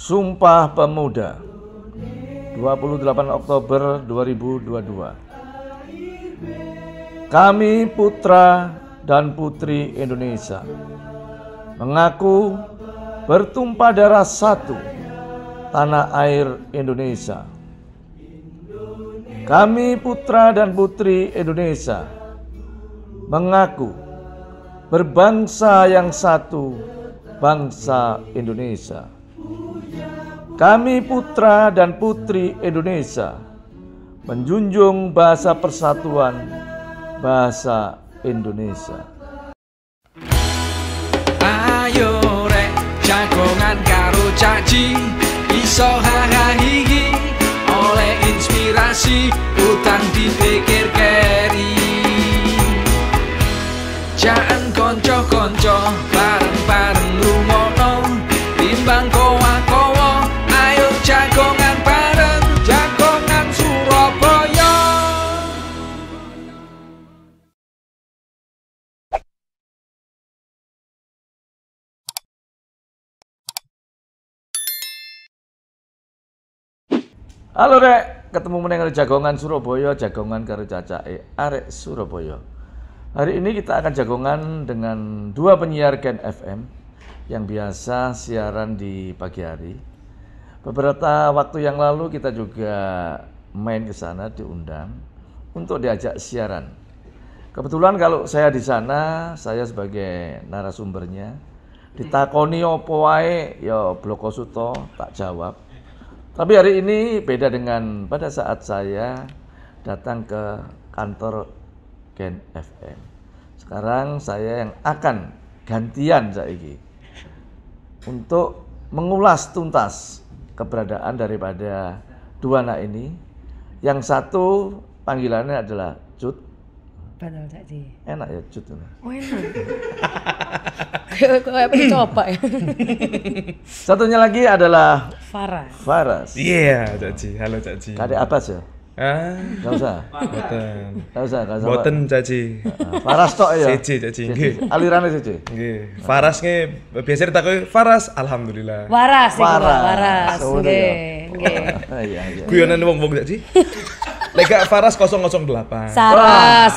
Sumpah Pemuda 28 Oktober 2022. Kami putra dan putri Indonesia mengaku bertumpah darah satu tanah air Indonesia. Kami putra dan putri Indonesia mengaku berbangsa yang satu, bangsa Indonesia. Kami putra dan putri Indonesia menjunjung bahasa persatuan, bahasa Indonesia. Ayo rek jagongan karo caci, iso hahahihi oleh inspirasi utang dipikir keri. Jangan konco-konco bareng-bareng lungono timbang kowa-kowa. Ayo jagongan bareng, jagongan Surabaya. Halo rek, ketemu meneng karo jagongan Surabaya, jagongan karo cacake arek Surabaya. Hari ini kita akan jagongan dengan dua penyiar Gen FM yang biasa siaran di pagi hari. Beberapa waktu yang lalu kita juga main ke sana, diundang untuk diajak siaran. Kebetulan kalau saya di sana, saya sebagai narasumbernya, ditakoni opo wae ya bloko suto tak jawab. Tapi hari ini beda dengan pada saat saya datang ke kantor Gen FM. Sekarang saya yang akan gantian saiki untuk mengulas tuntas keberadaan daripada dua anak ini. Yang satu panggilannya adalah Cut. Betul, Cak Ji. Enak ya Cut. Oh, enak. Kayak pengen coba ya. Satunya lagi adalah Faras. Faras. Iya, Cak Ji. Halo Cak Ji. Kadek apa sih? Gak usah. Boten. Gak usah. Boten Cak Ji. Faras tok ya. Siji Cak Ji. Nggih. Alirannya siji. Nggih. Faras nge biasa ditakoki Faras, alhamdulillah. Waras iku, Waras. Waras. Oh, Nggih, nggih. Iya. Guyonan wong-wong Cak Ji. Lek gak Faras 008. Saras.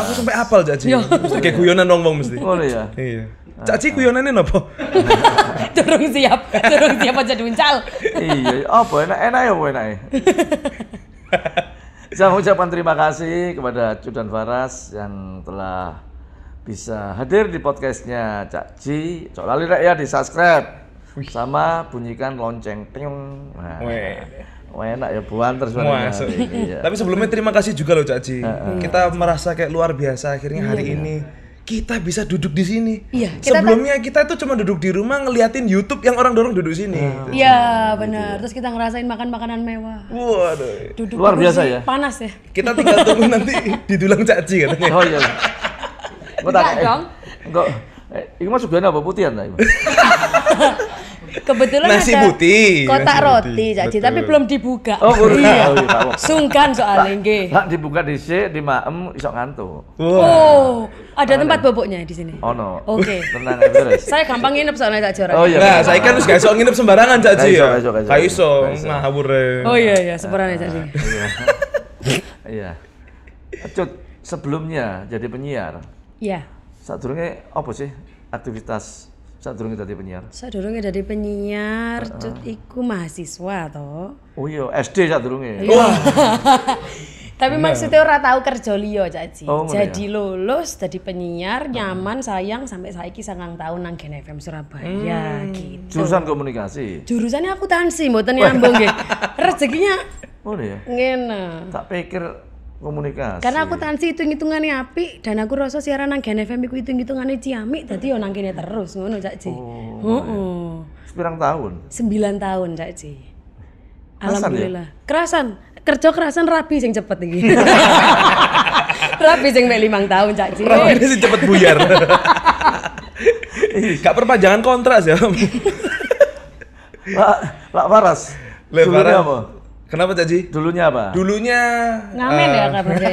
Aku sampai apal Cak Ji. Mesti kayak guyonan wong-wong mesti. Ngono ya. Iya. Cak Ji guyonane napa? Durung siap aja diuncal. Iya, apa enak ya enake. Saya mengucapkan terima kasih kepada Cut dan Faras yang telah bisa hadir di podcastnya Cak Ji. Cok lali rek ya di subscribe sama bunyikan lonceng. Ting. Nah, enak ya buan terus Masuk. iya. Tapi sebelumnya terima kasih juga loh Cak Ji. Kita merasa kayak luar biasa akhirnya hari ini kita bisa duduk di sini. Iya, kita Sebelumnya kita tuh cuma duduk di rumah ngeliatin YouTube yang orang dorong duduk sini. Iya, benar. Terus kita ngerasain makan makanan mewah. Waduh. Duduk Luar biasa kursi ya. Panas ya. Kita tinggal tunggu nanti didulang Cak Ji katanya. Oh iya. Gua Enggak dong. Enggak. Iku masuk gana apa putihan ta iku? Kebetulan Nasi ada putih. kotak Nasi roti, putih, Cak Ji, betul. tapi belum dibuka. Oh, belum. Iya. Oh, iya, Pak. Sungkan soalnya nggih. Lah dibuka dhisik, di maem iso ngantuk. Oh, ada tempat boboknya di sini. Ono. Oke. Tenang aja beres. Saya gampang nginep soalnya Cak Ji orangnya. Oh iya. Nah, saya kan wis gak iso nginep sembarangan Cak Ji ya. Gak iso. Gak iso ngawur. Oh iya, sebenarnya Cak Ji. Iya. Cut, sebelumnya jadi penyiar, Iya. sadurunge apa sih aktivitas sadurunge jadi penyiar? Sadurunge dadi penyiar, Cut iku mahasiswa to. Oh iya, SD sadurunge. Tapi maksudnya ora tahu kerja liya Cak Ji. Oh, ngono Jadi lulus dadi penyiar, nyaman, sayang sampai saiki 9 tahun nang Gen FM Surabaya gitu. Jurusan komunikasi. Jurusannya akuntansi, mboten nyambung nggih. Rezekinya Oh iya. ngene. Tak pikir komunikasi. Karena akuntansi hitung-hitungannya apik dan aku rasa siaran nang Gen FM iku hitung-hitungannya ciamik, dadi yo nang kene terus ngono Cak Ji. Heeh. Sepirang tahun. 9 tahun Cak Ji. Kerasan Alhamdulillah. Kerasan. Kerja kerasan rabi sing cepet iki. Rabi sing mek 5 tahun Cak Ji. Ini sih cepet buyar. Gak perpanjangan kontrak sih. Pak Faras. Le, Dulunya Faras. apa? Kenapa Cak Ji? Dulunya apa? Dulunya Ngamen ya kabarnya.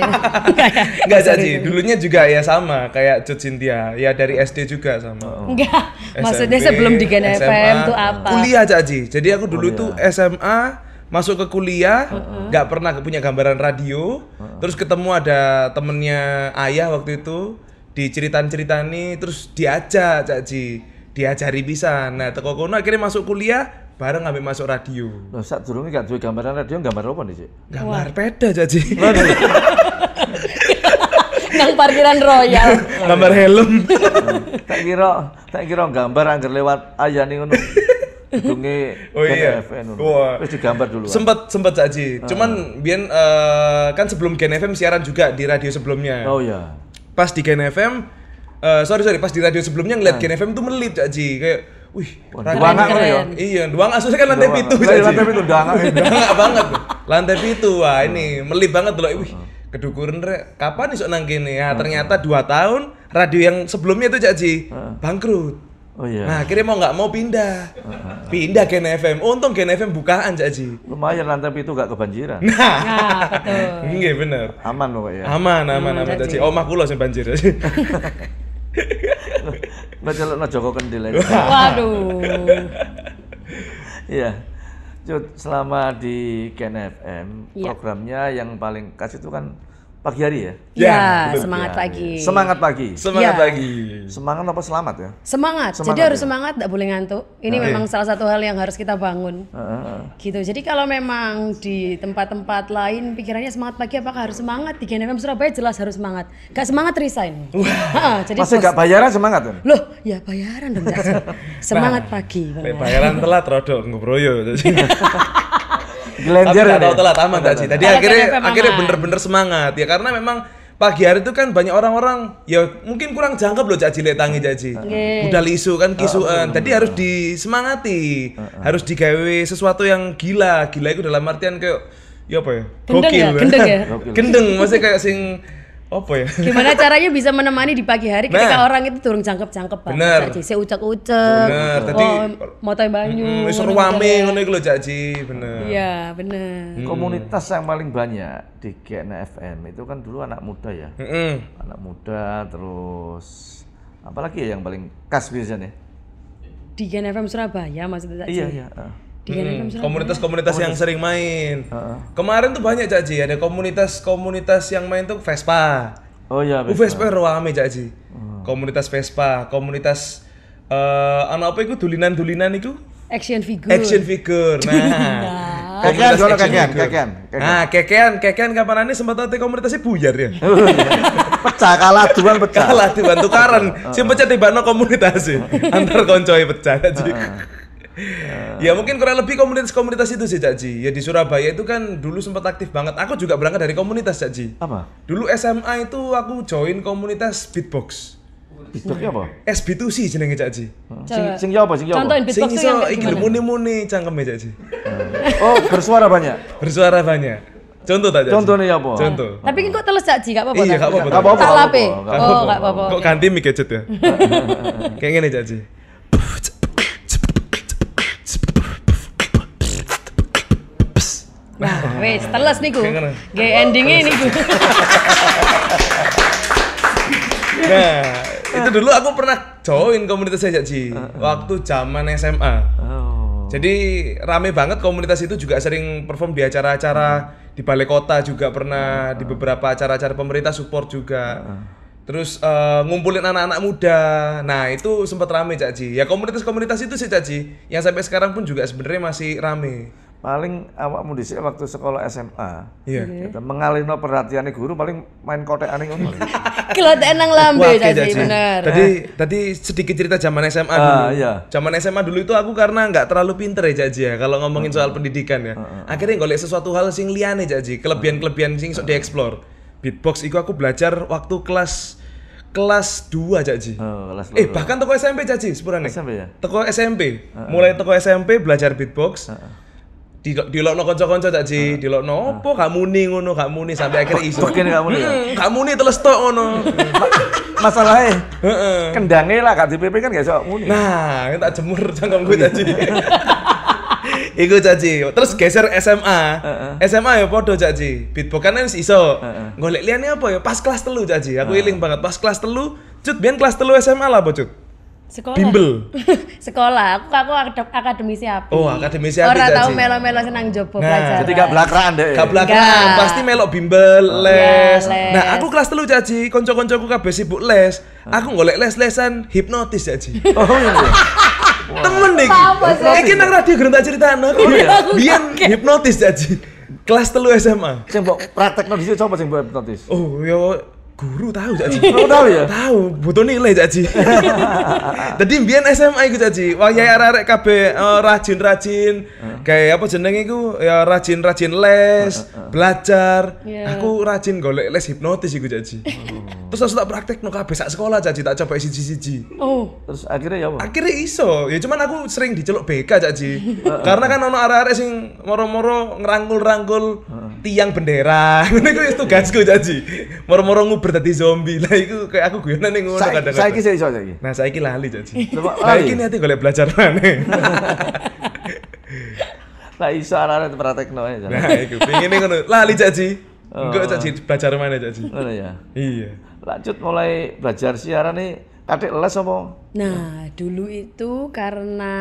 Enggak Cak Ji, dulunya juga ya sama kayak Cut Cynthia, ya dari SD juga sama. Enggak. Maksudnya SMP, sebelum di Gen SMA, FM tuh apa? Kuliah Cak Ji. Jadi aku dulu tuh SMA masuk ke kuliah, nggak pernah punya gambaran radio. Terus ketemu ada temennya ayah waktu itu, diceritain-ceritani, terus diajak Cak Ji, diajari pisan. Nah, teko kono akhirnya masuk kuliah, bareng ngambil masuk radio. Loh, saat durunge gak duwe gambaran radio, gambar apa nih, Cik? Gambar peda Cak Ji. Nang parkiran Royal. Gambar helm. Tak kira gambar anggar lewat ayane ngono. Gedunge Oh iya. FM. Wah. Wis digambar dulu. Sempet Cak Ji. Cuman biyen kan sebelum Gen FM siaran juga di radio sebelumnya. Oh iya. Pas di Gen FM sorry pas di radio sebelumnya ngeliat Gen FM tuh melip Cak Ji. Kayak wih, Duangak ngono ya. Iya, duang asusnya kan lantai pitu Cak Ji. Lantai pitu duangak. Duangak banget. Lantai pitu. Wah, ini melip banget loh. Wih, kedukuran rek. Kapan iso nang kene? Ya, ternyata 2 tahun radio yang sebelumnya itu Cak Ji bangkrut. Oh iya. Nah, akhirnya mau nggak mau pindah. Pindah Gen FM. Untung Gen FM bukaan Cak Ji. Lumayan lantai pitu gak kebanjiran. Nah, betul. Nggih bener. Aman loh ya. Aman Cak Ji. Omah kula sing banjir. Ngecelokno Joko Kendil aja. Waduh. Iya. Cut, selama di Gen FM, Iya. programnya yang paling khas itu kan pagi hari ya? Ya, betul. semangat pagi. Semangat pagi. Semangat Iya. lagi. Semangat apa selamat ya? Semangat. Jadi Semangat harus ya? semangat, enggak boleh ngantuk. Ini memang salah satu hal yang harus kita bangun. Gitu. Jadi kalau memang di tempat-tempat lain pikirannya semangat pagi, apakah harus semangat? Di Gen FM Surabaya jelas harus semangat. Gak semangat resign. Jadi Masih gak bayaran semangat kan? Loh, ya bayaran dong Cak Ji. Semangat pagi. Lek bayaran telat rodok ngebroyo. Tapi Gelenjer nggak ya? tahu telat aman Cak Ji. Tadi Kalau akhirnya Gen FM akhirnya aman. bener-bener semangat ya karena memang pagi hari itu kan banyak orang-orang ya mungkin kurang jangkep loh Cak Ji lek tangi Cak Ji. Budal isu kan kisuan. Tadi harus disemangati. Harus digawe sesuatu yang gila. Gila itu dalam artian kayak ya apa ya? Gendeng ya? Gendeng ya? Gendeng maksudnya kayak sing apa ya? Gimana caranya bisa menemani di pagi hari ketika Nah. orang itu durung jangkep-jangkep Bener. Cak Ji. Saya ucek-ucek. Bener, tadi motoy banyu. Wis ngono ruame gitu ya. ngono iku lho Cak Ji, bener. Iya, bener. Komunitas yang paling banyak di Gen FM itu kan dulu anak muda ya. Anak muda terus apalagi ya yang paling khas biasanya? Di Gen FM Surabaya maksudnya Cak Ji. Iya iya. Di Gen FM Surabaya. Komunitas-komunitas yang sering main. Kemarin tuh banyak Cak Ji, ada komunitas yang main tuh Vespa. Oh iya. Vespa rame Cak Ji. Komunitas Vespa, komunitas ana apa iku dulinan-dulinan iku? Action figure. Action figure. Nah. Kekean, komunitas sono action kekean, figure. kekean. Nah, kekean kapan sempat ate komunitasnya buyar ya. Pecah kalah duan pecah. Kalah dibantu tukaran. Sing pecah tibakno komunitas antar koncoe pecah Cak Ji. Ya mungkin kurang lebih komunitas-komunitas itu sih Cak Ji. Ya di Surabaya itu kan dulu sempat aktif banget. Aku juga berangkat dari komunitas Cak Ji. Apa? Dulu SMA itu aku join komunitas beatbox. Beatboxnya apa? SB2C jenenge Cak Ji. Sing ya apa? Sing ya apa? Contohin Sing beatbox tuh iso yang kayak iki gimana? muni-muni cangkeme Cak Ji. Oh, bersuara banyak. Bersuara banyak. Contoh tak Cak Ji? Contohnya apa? Contoh. Tapi kan kok teles Cak Ji, gak apa-apa. Iya, tak? gak apa-apa. Gak apa-apa. Tak lape. Gak Oh, gak apa-apa. Kok ganti mic gadget ya? Kayak gini Cak Ji. Nah, wes teles niku. Kayak ngono. Gaya endingnya niku. Nah, itu dulu aku pernah join komunitasnya Cak Ji. Waktu zaman SMA. Oh. Jadi rame banget komunitas itu juga sering perform di acara-acara di balai kota juga pernah di beberapa acara-acara pemerintah support juga. Terus ngumpulin anak-anak muda. Nah, itu sempat rame Cak Ji. Ya komunitas-komunitas itu sih Cak Ji yang sampai sekarang pun juga sebenarnya masih rame. Paling awakmu dhisik waktu sekolah SMA. Iya. Gitu, mengalihno perhatiane guru paling main kotekane ngono. Kelotek nang lambe Wah, Cak Cak Ji, Ji. bener. Tadi sedikit cerita zaman SMA dulu. Iya. Zaman SMA dulu itu aku karena nggak terlalu pinter ya Cak Ji ya kalau ngomongin soal pendidikan ya. Akhirnya golek sesuatu hal sing liyane Cak Ji, kelebihan-kelebihan sing iso dieksplor. Beatbox itu aku belajar waktu kelas 2 Cak Ji. Oh, kelas Bahkan toko SMP Cak Ji, sepurane. SMP ya? Toko SMP. Mulai toko SMP belajar beatbox. Dilokno kanca-kanca Cak Ji, dilokno opo gak muni ngono, gak muni sampai akhirnya iso. Begini kamu nih ya. Gak muni terus tok ngono. Masalahnya Heeh. kendangnya lah gak DPP kan gak iso muni. Nah, tak jemur cangkemku Cak Ji. Iku Cak Ji. Terus geser SMA. SMA ya podo Cak Ji. Beatbox kan wis iso. Golek liyane apa ya? Pas kelas 3 Cak Ji. Aku eling banget pas kelas 3. Cut, biyen kelas 3 SMA lah apa, Cut? Sekolah. Bimbel. Sekolah. Aku akademisi api. Oh, akademisi api. Ora tau Caci. melo-melo senang jopo Nah, pelajaran. Jadi gak belakangan deh. Gak belakangan, Enggak. pasti melok bimbel, les. les. Nah, aku kelas 3 Caci, konco-koncoku kabeh sibuk les. Aku golek les-lesan hipnotis Caci. Oh iya. Temen nih. Apa sih? Iki nang radio gerung tak critakno. Biyen hipnotis Caci. Kelas 3 SMA. Sing mbok praktekno dhisik sapa sing mbok hipnotis? Oh, yo guru tahu Caci. Oh, tahu ya? Tahu, butuh nilai Caci. Dadi mbiyen SMA iku Caci. Wah, ya arek-arek kabeh rajin-rajin. Kayak apa jenenge iku? Ya rajin-rajin les, belajar. Iya. Aku rajin golek les hipnotis iku Caci. Terus aku tak praktekno kabeh sak sekolah Caci, tak coba siji-siji. Oh. Terus akhirnya ya apa? Akhirnya iso, ya cuman aku sering diceluk BK Caci. Karena kan ono arek-arek sing moro-moro ngerangkul-rangkul tiang bendera. Ngene iku wis tugasku Caci. Moro-moro nguber dadi zombie. Lah iku kayak aku guyonan ning ngono kadang-kadang. Saiki sih iso saiki. Nah, saiki lali Caci. Coba Lah lali. iki niate golek belajar maneh. Lah iso arek-arek praktekno ae. Nah, iku pengine ngono. Lali Caci. Engko Caci belajar maneh Caci. Ngono ya. Iya. Lanjut mulai belajar siaran nih kadek les apa? Nah, dulu itu karena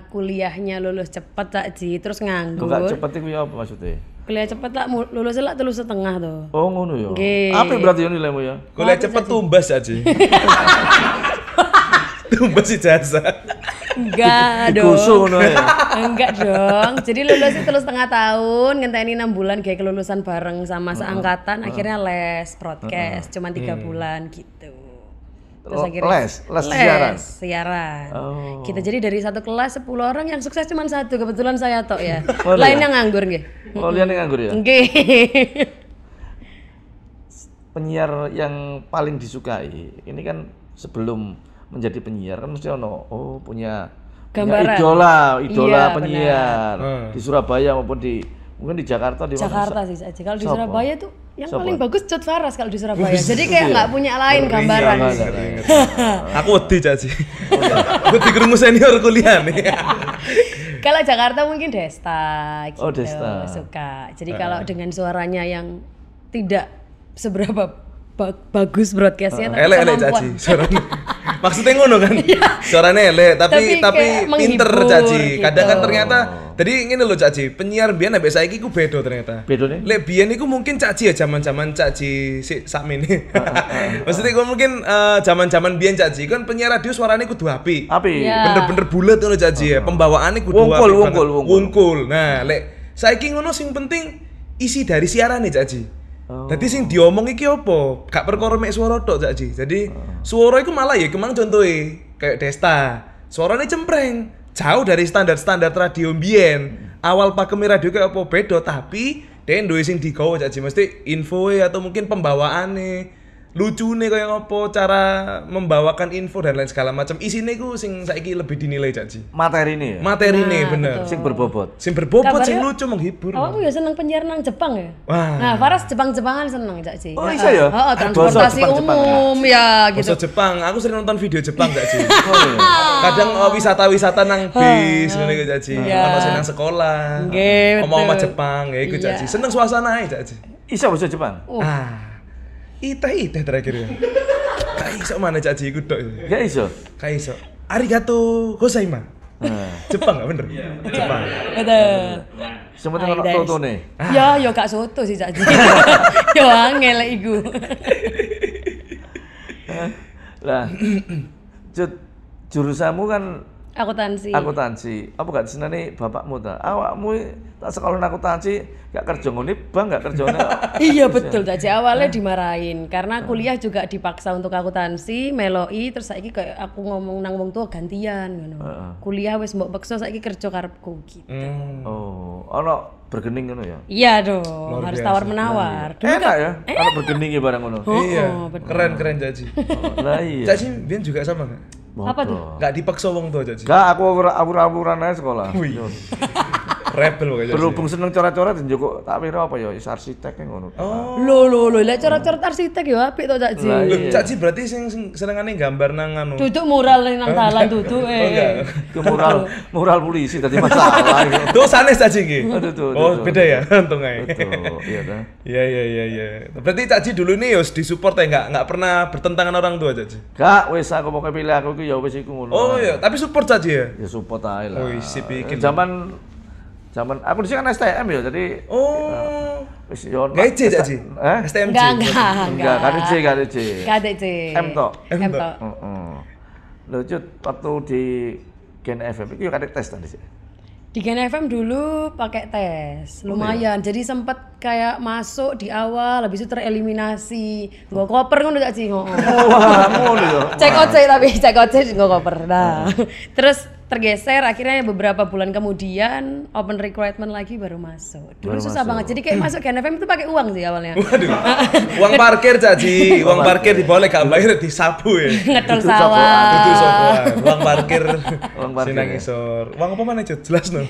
kuliahnya lulus cepet Cak Ji, terus Enggak nganggur. cepet iku ya apa maksudnya? Kuliah cepet lah, lulus lah 3,5 tuh. Oh ngono ya. Nggih. Apa berarti ya nilaimu ya? Golek cepet tumbas Caci. Tumbas ijazah. Enggak Dikusu dong. ngono ya. Enggak dong. Jadi lulus itu 3,5 tahun, ngenteni 6 bulan kayak kelulusan bareng sama seangkatan, akhirnya les broadcast cuma 3 bulan gitu. Terus Oh, akhirnya les siaran? siaran. Oh. Kita jadi dari satu kelas 10 orang yang sukses cuma 1, kebetulan saya tok ya. Oh, Lainnya nganggur nggih. Oh, liane nganggur ya? Nggih. Penyiar yang paling disukai ini kan sebelum menjadi penyiar kan mesti ono punya Gambaran. idola Iya, penyiar di Surabaya maupun mungkin di Jakarta di mana? Jakarta sih aja. Kalau di Siapa? Surabaya tuh yang Siapa? paling bagus Cut Faras kalau di Surabaya. Jadi kayak nggak punya lain gambaran. Iya, Aku wedi Caci. Wedi krungu senior kuliah nih. Kalau Jakarta mungkin Desta gitu. Oh, Desta. Suka. Jadi kalau dengan suaranya yang tidak seberapa bagus broadcastnya tapi Elek kemampuan. Caci, suaranya. Maksudnya ngono kan? Suaranya elek tapi Tapi kayak pinter menghibur Caci. gitu. Kadang kan ternyata jadi ngene lho Caci, penyiar biyen ambek saiki ku beda ternyata. Bedone? Lek biyen iku mungkin Caci ya zaman-zaman Caci sik sakmene. Maksudnya ku mungkin zaman-zaman biyen Caci kan penyiar radio suaranya kudu apik. Api. Iya. Bener-bener bulet ngono Caci ya. Pembawaannya kudu Wungkul, apik wungkul, banget. wungkul. Wungkul. Nah, lek saiki ngono sing penting isi dari siaran nih Caci. Dadi sing diomong iki apa? Gak perkara mek swara tok Caci. Jadi swara iku malah ya kemang contohe kayak Desta. Suarane cempreng. Jauh dari standar-standar radio mbiyen. Awal pakeme radio kayak apa beda tapi dia duwe sing digawa Caci. Mesti infoe atau mungkin pembawaane lucune kaya apa, cara membawakan info dan lain segala macam. Isine iku sing saiki lebih dinilai Caci. Materi ini ya. Materine bener. Sing berbobot. Sing berbobot, Kabarnya- sing lucu, menghibur. Awakmu ya seneng penyiar nang Jepang ya? Wah. Nah, Faras Jepang-Jepangan seneng Cak Ji. Oh, iya ya? Heeh, transportasi Basa Jepang-Jepangan. umum ya gitu. Bahasa Jepang, aku sering nonton video Jepang gak sih? Oh, iya. Kadang wisata-wisata nang bis ngene iki Cak Ji. Iya. Ono sing nang sekolah. Nggih, Oma-oma betul. Jepang ya iku Cak Ji. Iya. Seneng suasanae Cak Ji. Iso bahasa Jepang? Oh. Iteh terakhir ya. Gak iso mana Cak Ji iku tok. Gak iso. Gak iso. Arigato gozaima. Jepang gak bener? Jepang. Betul. Sementing ono Aides. totone. Ya, yo gak soto sih Cak Ji. Yo angel lek iku. Lah. Jurusanmu kan Akuntansi. akuntansi. Apa gak diseneni bapakmu ta? Awakmu tak sekolah akuntansi gak kerja ngene bang gak kerja ngene. Iya betul Cak Ji, awalnya dimarahin karena kuliah juga dipaksa untuk akuntansi, meloi terus saiki kayak aku ngomong nang wong tua gantian ngono. Kuliah wis mbok peksa saiki kerja karepku gitu. Oh, ono bergening ngono ya. Iya dong, harus tawar menawar. Dulu Enak ya, ono bergening ya barang ngono. Iya. betul. Keren Cak Ji. Lah iya. Cak Ji biyen juga sama gak? Apa tuh? Gak dipaksa wong tua Cak Ji. Gak, aku awur-awuran aja sekolah. Wih. Rebel pokoknya. Berhubung seneng coret-coret njoko tak kira apa ya arsitek ngono. Oh. Lho, lek coret-coret arsitek ya apik to Cak Ji. Lah, Loh, Cak Ji berarti sing senengane gambar nang anu. Duduk mural nang dalan duduk Ke mural polisi tadi masalah itu. Tuh sanes Cak Ji iki. Aduh, Oh, beda ya untung ae. Betul, iya dah. Iya. Berarti Cak Ji dulu ini ya disupport ya enggak pernah bertentangan orang tua Cak Ji. Gak, wis aku mau pilih aku iki ya wis iku ngono. Oh iya, tapi support Cak Ji ya. Ya support ae lah. Oh, sip iki. Zaman aku di sini kan STM ya, jadi Oh. wis yo. Gaji Cak Ji. STMJ. Enggak. Gak ada C. KDC. M tok. M tok. Heeh. Lho Cut, waktu di Gen FM itu ada tes tadi sih. Di Gen FM dulu pakai tes, lumayan. Jadi sempat kayak masuk di awal, habis itu tereliminasi. Nggo koper ngono Cak Ji. Wah, ngono yo. Cek ojek nggo koper. Nah, terus tergeser akhirnya beberapa bulan kemudian open requirement lagi baru masuk. Dulu susah banget. Jadi kayak masuk Gen FM itu pakai uang sih awalnya. Waduh. Uang parkir Cak Ji, uang parkir diboleh gak bayar disapu ya. Ngedol sawah. Itu sokoan. Uang parkir. Uang parkir. Sinang isor. Uang apa mana Cut? Jelas no.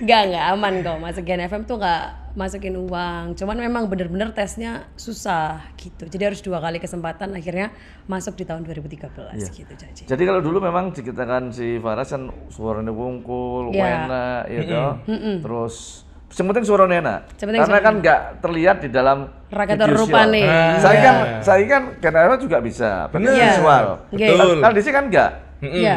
Enggak aman kok. Masuk Gen FM tuh enggak masukin uang. Cuman memang bener-bener tesnya susah gitu. Jadi harus 2 kali kesempatan akhirnya masuk di tahun 2013 gitu Caci. Jadi kalau dulu memang dikatakan si Faras kan suaranya wungkul, enak ya toh. Terus yang penting suaranya enak. Karena kan enggak terlihat di dalam Rakator video rupane. Saya kan karena juga bisa Bener. visual. Betul. Kalau di sini kan enggak. Iya.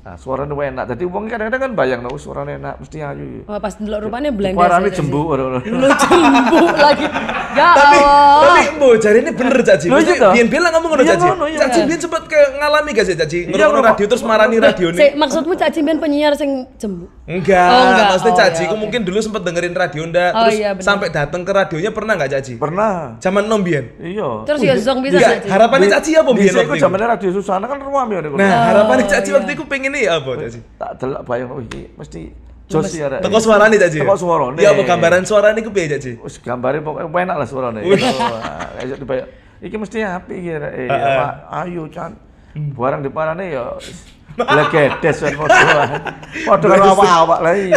Nah, suaranya enak. Jadi wong kadang-kadang kan bayang no suaranya enak mesti ayu. Oh, pas ndelok rupane blender. Suaranya jembu. Lu jembu lagi. Ya Tapi Allah. mbok jari ini bener Cak Ji. Loh, iya toh? Biyen bilang ngomong ngono Iya, Cak Ji. ngono, iya. Cak Ji biyen sempet kayak ngalami gak sih Cak Ji? Ngerungokno Iya, radio terus marani radio Sik, nih. maksudmu Cak Ji ben penyiar sing jembu. Enggak, Oh, enggak. maksudnya Oh, Cak Ji iya, ku oke. mungkin dulu sempet dengerin radio ndak Oh, terus iya, bener. sampai datang ke radionya pernah enggak Cak Ji? Pernah. Zaman nom biyen. Iya. Terus ya zong bisa Enggak, Cak Ji. harapannya Cak Ji apa biyen Bisa waktu iku itu? zamannya radio Susana kan ruam ya. Nah, harapannya Cak Ji waktu itu pengen ya apa Cak Ji? tak delok bayang oh iki mesti jos ya. Teko suarane Cak Ji. Teko suarane. Iya, apa gambaran suarane ku piye Cak Ji? Wis gambare pokoknya enak lah suarane. Kayak dibayang. Iki mesti apik iki apa ayo can. Barang diparane ya legedes kan padha. Padha karo awak-awak lah iya.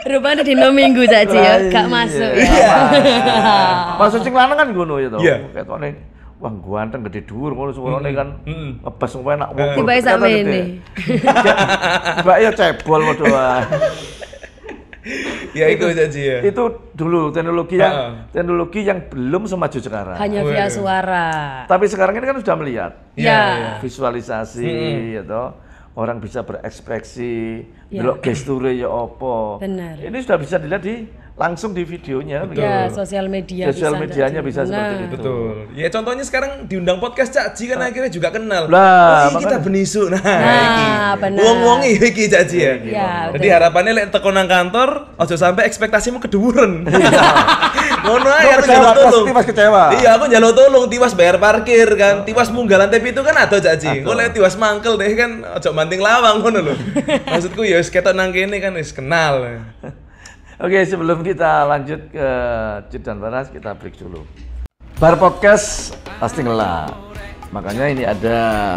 Rupane dino Minggu Cak Ji ya, Lah, gak iya. masuk. Maksud sing lanang kan ngono ya to. Iya. Ketone wah ganteng gede dhuwur ngono suarane kan ngebas enak wong. Tiba sampe ini. Mbak ya cebol padha wae. Ya itu Cak Ji ya. Itu dulu teknologi yang belum semaju sekarang. Hanya via suara. Tapi sekarang ini kan sudah melihat Ya. visualisasi ya toh. Orang bisa berekspresi, delok gesture ya apa. Benar. Ini sudah bisa dilihat langsung di videonya. Ya, sosial media Sosial bisa, medianya Cak Ji. bisa seperti Nah. itu. Betul. Ya contohnya sekarang diundang podcast Cak Ji kan akhirnya juga kenal. Lah, Oh, iki kita makanya. benisu. Nah, benar. Wong-wong iki Cak Ji ya. Ya, Jadi harapannya lek teko nang kantor, ojo sampai ekspektasimu keduren. Ngono ae aku njaluk tolong. Tiwas kecewa. Iya, aku njaluk tolong tiwas bayar parkir kan. Tiwas munggah lantai pitu kan ada Cak Ji. Kok lek tiwas mangkel deh kan ojo banting lawang ngono lho. Maksudku ya wis ketok nang kene kan wis kenal. Oke, sebelum kita lanjut ke Cut dan Faras, kita break dulu. Bar podcast pasti ngelak. Makanya ini ada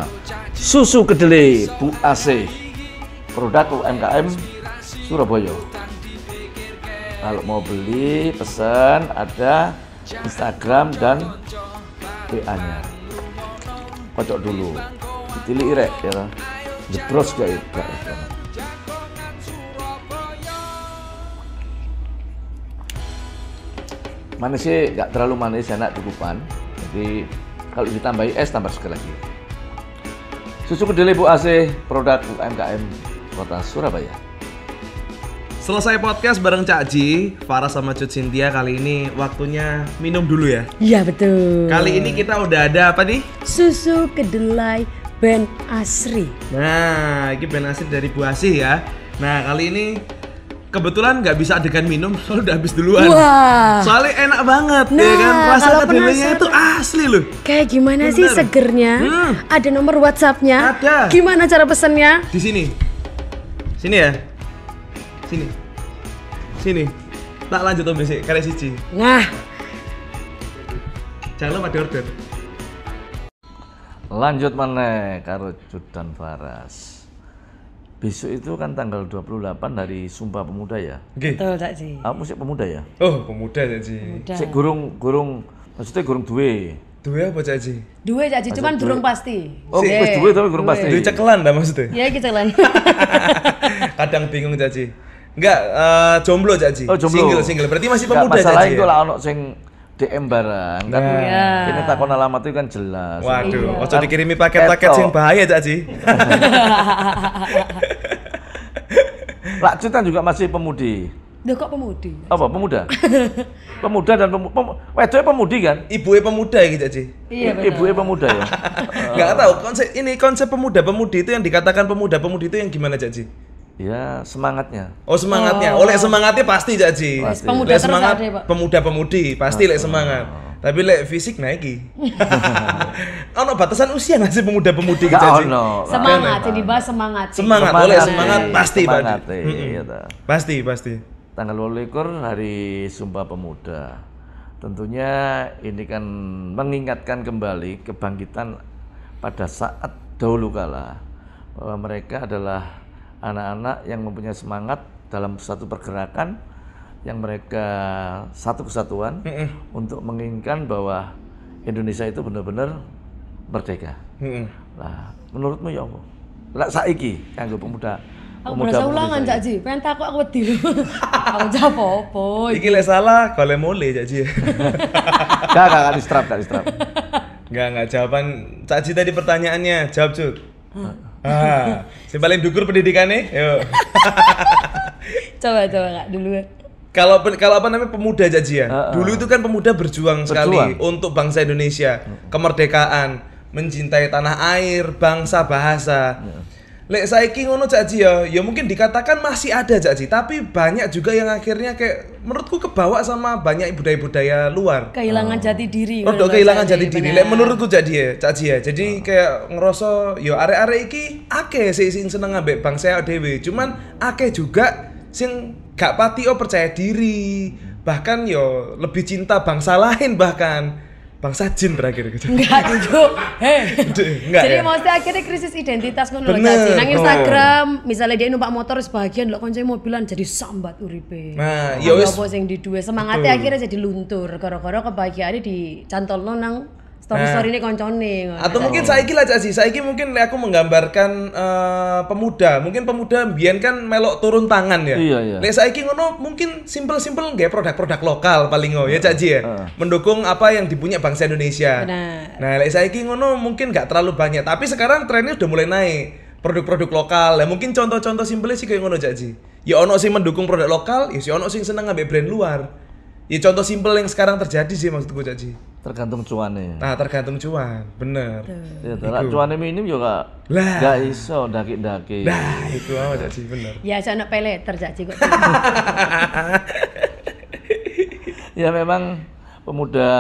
susu kedelai Bu AC, produk UMKM Surabaya. Kalau mau beli, pesan ada Instagram dan WA-nya. Kocok dulu, ditilik irek ya, jebros gak ya. Manisnya nggak terlalu manis, enak cukupan. Jadi kalau ditambahi es tambah sekali lagi. Susu kedelai Bu AC, produk UMKM Kota Surabaya. Selesai podcast bareng Cak Ji, Farah sama Cut Cynthia. Kali ini waktunya minum dulu ya. Iya betul. Kali ini kita udah ada apa nih? Susu kedelai Ben Asri. Nah, ini Ben Asri dari Bu Asih ya. Nah, kali ini kebetulan nggak bisa adegan minum, soalnya udah habis duluan. Wah. Soalnya enak banget, Nah, ya kan? Rasa kalau kedelainya penasaran. itu asli loh. Kayak gimana sih Bener. segernya? Ada nomor WhatsApp-nya? Ada. Gimana cara pesennya? Di sini. Sini ya. Sini. Sini. Tak lanjut om sih, kare siji. Nah, Jangan lupa di order. Lanjut mana karo Cut dan Faras. besok itu kan tanggal 28 hari Sumpah Pemuda ya. Nggih. Betul, Cak Ji. Aku musik pemuda ya. Oh, pemuda Caci. Udah. Sik gurung maksudnya gurung duwe. Duwe apa Caci? Dua, Cak Ji, cuman durung pasti. Oh, wis duwe tapi gurung pasti. Duwe cekelan dah maksudnya. Ya gitu kan. Kadang bingung Caci. Enggak, jomblo Caci. Oh, jomblo. Single. Berarti masih Nggak, pemuda masalah Caci. itu lah ono sing DM barang kan. Iya. Ini takon alamat itu kan jelas. Waduh, Iya. ojo dikirimi paket-paket Ketok. sing bahaya Caci. Lak Cutan juga masih pemudi. Duh kok pemudi? Apa pemuda? Pemuda dan wedoknya pemudi kan? Ibunya pemuda ya Caci. Iya betul. Ibunya pemuda ya. Enggak tahu konsep pemuda-pemudi itu yang dikatakan pemuda-pemudi itu yang gimana Caci? Ya semangatnya. Oh semangatnya, oleh semangatnya pasti Caci. Wes, pemuda Lek terus semangat ada, Pak. pemuda-pemudi pasti lek semangat. Tapi lek fisik naiki. Ono batasan usia nggak sih pemuda-pemudi Gak Caci? ono. Semangat, jadi bahas semangat. Semangat, oleh semangat pasti semangat, Pak. iya ta. Pasti. Tanggal 28 hari Sumpah Pemuda. Tentunya ini kan mengingatkan kembali kebangkitan pada saat dahulu kala bahwa mereka adalah anak-anak yang mempunyai semangat dalam satu pergerakan yang mereka satu kesatuan untuk menginginkan bahwa Indonesia itu benar-benar merdeka. Nah, menurutmu ya apa? Lah saiki kanggo pemuda. Aku berasa ulangan Cak Ji, pengen takut aku wedi. Aku jawab apa? Iki lek salah golek mule Caci. Gak distrap. Enggak jawaban Caci tadi pertanyaannya, jawab Cut. Si paling dukur pendidikannya, yuk. Coba Kak dulu. Kalau apa namanya pemuda Caci ya. Dulu itu kan pemuda berjuang sekali untuk bangsa Indonesia, kemerdekaan, mencintai tanah air, bangsa, bahasa. Lek saiki ngono Caci ya mungkin dikatakan masih ada Caci, tapi banyak juga yang akhirnya kayak menurutku kebawa sama banyak budaya-budaya luar. Kehilangan jati diri. Rodok kehilangan jati diri. Lek menurutku Caci ya. Jadi kayak ngerasa yo arek-arek iki akeh sing seneng ambek bangsa dhewe. Cuman akeh juga sing gak pati percaya diri. Bahkan yo lebih cinta bangsa lain bahkan. Bangsa jin terakhir gitu. Enggak duduk. Enggak. Jadi Ya? maksudnya akhirnya krisis identitas ngono lho Bener. Cak Ji. Nang Instagram misalnya dia numpak motor sebagian lho koncoe mobilan jadi sambat uripe. Nah, ya wis. Apa sing di duwe semangatnya akhirnya jadi luntur gara-gara kebahagiaannya dicantolno nang story-story ini koncone. Atau mungkin saiki lah Caci, saiki mungkin aku menggambarkan pemuda. Mungkin pemuda mbiyen kan melok turun tangan ya. Iya. Lek saiki ngono mungkin simpel-simpel nggak produk-produk lokal paling ya Caci ya. Mendukung apa yang dipunya bangsa Indonesia. Benar. Nah, lek saiki ngono mungkin nggak terlalu banyak, tapi sekarang trennya udah mulai naik. Produk-produk lokal. Ya mungkin contoh-contoh simpelnya sih kayak ngono Caci. Ya ono sing mendukung produk lokal, ya si ono sing seneng ngambil brand luar. Ya contoh simpel yang sekarang terjadi sih maksudku Caci. Tergantung cuannya. Nah, tergantung cuan, bener. Ya, lah cuannya minim juga Lah. gak iso daki-daki. Nah, itu apa Caci bener. Ya anak peleter Cak Ji kok. Ya memang pemuda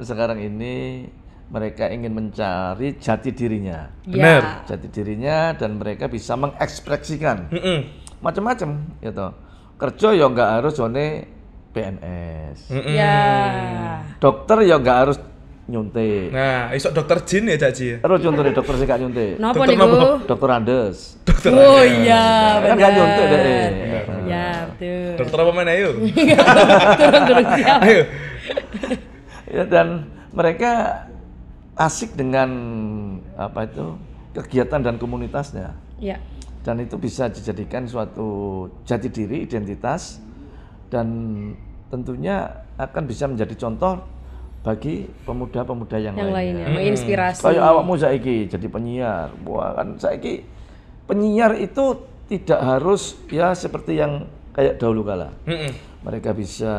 sekarang ini mereka ingin mencari jati dirinya. Benar. Jati dirinya dan mereka bisa mengekspresikan macam-macam gitu. Kerja ya nggak harus jone PNS. Ya. Dokter ya nggak harus nyuntik. Nah, isok dokter jin ya Caci ya. Terus contohnya dokter sih gak nyuntik. Napa Dokter niku? napa? Dokter Andes. Oh iya, Kan gak nyuntik deh. Ya, betul. Dokter apa mana yuk? Turun siap. Ayo. Ya, dan mereka asik dengan apa itu kegiatan dan komunitasnya. Ya. Dan itu bisa dijadikan suatu jati diri, identitas, dan tentunya akan bisa menjadi contoh bagi pemuda-pemuda yang lainnya, menginspirasi. Kayak awakmu saiki jadi penyiar. Wah, kan saiki penyiar itu tidak harus ya seperti yang kayak dahulu kala. Mereka bisa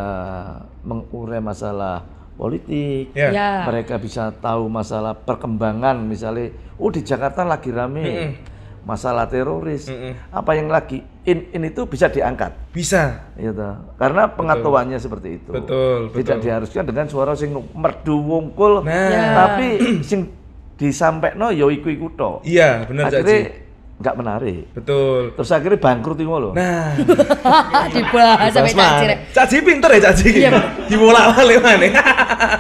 mengurai masalah politik. Ya. Mereka bisa tahu masalah perkembangan, misalnya di Jakarta lagi rame masalah teroris. Apa yang lagi in itu bisa diangkat. Bisa. Gitu. Karena pengetahuannya seperti itu. Betul. Tidak diharuskan dengan suara sing merdu wungkul, Nah. Ya. tapi sing disampaikan yo iku tok. Iya, benar Akhirnya Caci. nggak menarik. Betul. Terus akhirnya bangkrut itu loh. Nah, Dibahas sampai Cak Ji rek. Cak Ji pinter ya Cak Ji. Iya. Dibolak-balik mana?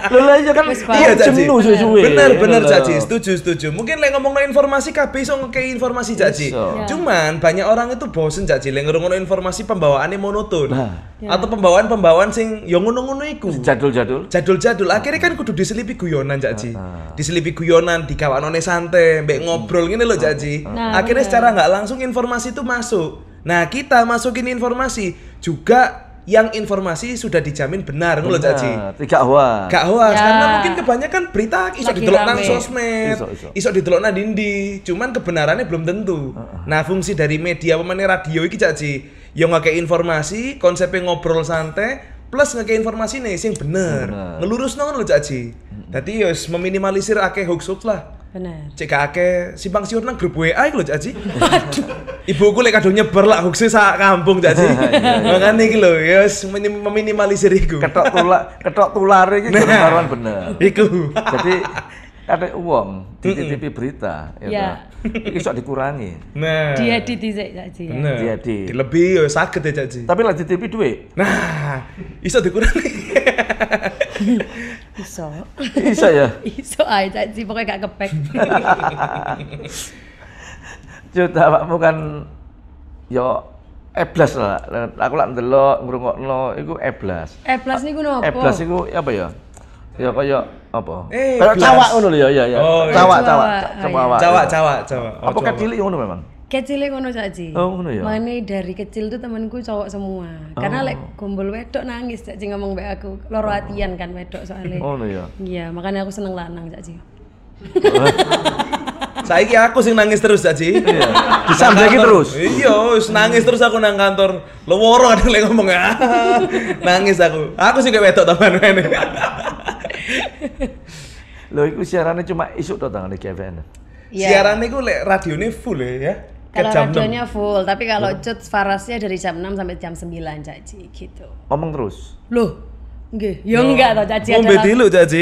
Loh lah iya kan Iya Cak Ji. jenuh suwe-suwe. Bener Loh. Cak Ji, setuju. Mungkin lek ngomongno informasi kabeh iso ngekei informasi Cak Ji. Iso. Cuman banyak orang itu bosen Cak Ji lek ngrungokno informasi pembawaannya monoton. Nah. Atau pembawaan sing ya ngono-ngono iku. Jadul-jadul. Jadul-jadul. Akhirnya kan kudu diselipi guyonan Cak Ji. Diselipi guyonan, dikawaknone santai, mbek ngobrol ngene lho Cak Ji. Nah, Akhirnya bener. secara nggak langsung informasi itu masuk. Nah, kita masukin informasi juga yang informasi sudah dijamin benar ngono lho Cak Ji. Tidak hoax. Gak hoax Ya. karena mungkin kebanyakan berita iso Lagi didelok nang rame. sosmed, Iso. iso didelok nang ndi, cuman kebenarannya belum tentu. Nah, fungsi dari media pemene radio iki Cak Ji, yo ngakei informasi, konsepnya ngobrol santai plus ngakei informasi nih sing bener. Ngelurusno ngono lho Cak Ji. Dadi yo meminimalisir akeh hoax lah. Bener. Cek akeh simpang siur nang grup WA iku lho Cak Ji. Ibuku lek kadung nyebar lah hoax sak kampung Cak Ji. Makane iki lho ya wis meminimalisir iku. Ketok tular iki karuan bener. Iku. Jadi ada uang dititipi berita, Ya. ya. Iki sok dikurangi. Nah. Diedit dhisik Cak Ji. Bener. Diedit. Dilebih yo saged ya Cak Ji. Tapi lah dititipi duit. Nah, iso dikurangi. Iso. Bisa ya. Iso ae Cak Ji pokoknya gak kepek. Juta awakmu kan yo eblas lah. Aku lak ndelok ngrungokno iku eblas. Plus niku nopo? Eblas iku apa ya? Ya kaya apa? Eblas. Kayak cawak ngono lho ya. Oh, iya. Cawak. Cawak. Apa kecilik ngono memang? Kecilnya ngono Cak Ji. Oh, ngono ya? Mane dari kecil tuh temanku cowok semua. Karena lek gombol wedok nangis Cak Ji ngomong mbek aku. Loro atian kan wedok soalnya. Ngono ya. Iya, makanya aku seneng lanang Cak Ji. Saiki aku sing nangis terus Cak Ji. Iya. Disambeki terus. Iya, wis nangis terus aku nang kantor. Loworo kadang lek ngomong ah. Nangis aku. Aku sing kayak wedok teman ngene. Lho iku siarannya cuma isuk to tangane GFN. Iya. Siarannya ku lek radione full ya. Kalau Ke jam 6. radionya full, tapi kalau cut farasnya dari jam 6 sampai jam 9 Cak Ji gitu. Ngomong terus. Loh, nggih. Ya enggak toh Cak Ji Ngombe adalah dulu Cak Ji.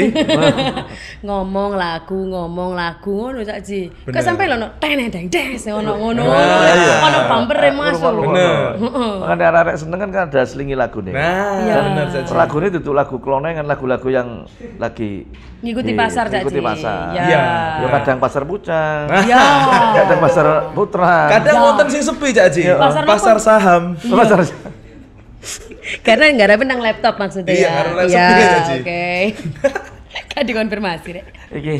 ngomong lagu ngono Cak Ji. Kok Bener. sampai lho tenedeng des ngono. iya. Ono bumper masuk. Bener. Makanya arek-arek seneng kan ada selingi lagu nih. Nah, Iya. bener Cak Ji. Lagunya itu lagu klonengan, lagu-lagu yang lagi Ngikuti pasar Cak Ji. Ngikuti pasar. Ya. Iya. Ya kadang pasar Pucang, Ya. kadang pasar Putra, Kadang wonten sing sepi Cak Ji. Pasar Pasar saham. pasar Karena nggak ada benang laptop maksudnya. Iya, ya. karena laptop Iya, dia, Cak Ji. oke. Kan dikonfirmasi Rek. iki